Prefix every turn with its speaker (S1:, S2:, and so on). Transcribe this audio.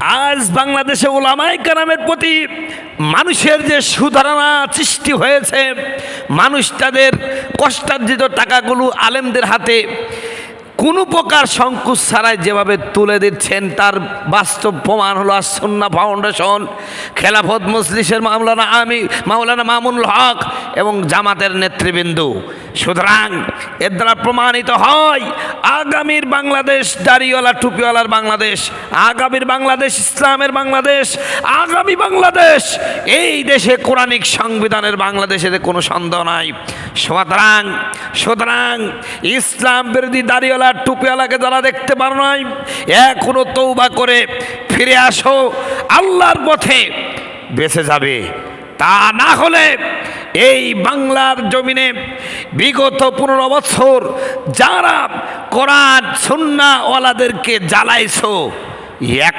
S1: আজ বাংলাদেশে ওলামায়ে কেরামের প্রতি মানুষের যে সুধারণা সৃষ্টি হয়েছে, মানুষ তাদের কষ্টার্জিত টাকাগুলো আলেমদের হাতে কোনো প্রকার সংকোচ ছাড়াই যেভাবে তুলে দিচ্ছেন, তার বাস্তব প্রমাণ হলো সুন্নাহ ফাউন্ডেশন, খেলাফত মজলিসের মাওলানা মামুনুল হক এবং জামাতের নেতৃবৃন্দ। সুতরাং এর দ্বারা প্রমাণিত হয় আগামীর বাংলাদেশ দাড়িওয়ালা টুপিওয়ালার বাংলাদেশ, আগামীর বাংলাদেশ ইসলামের বাংলাদেশ, আগামী বাংলাদেশ এই দেশে কোরআনিক সংবিধানের বাংলাদেশে কোনো সন্দেহ নাই। সুতরাং ইসলাম বিরোধী দাড়িওয়ালা টুপিওয়ালাকে যারা দেখতে পারো নাই, এখনো তওবা করে ফিরে আসো, আল্লাহর পথে বেঁচে যাবে। তা না হলে এই বাংলার জমিনে বিগত 15 বছর যারা কোরআন সুন্নাহ ওয়ালাদেরকে জ্বালাইছো, এক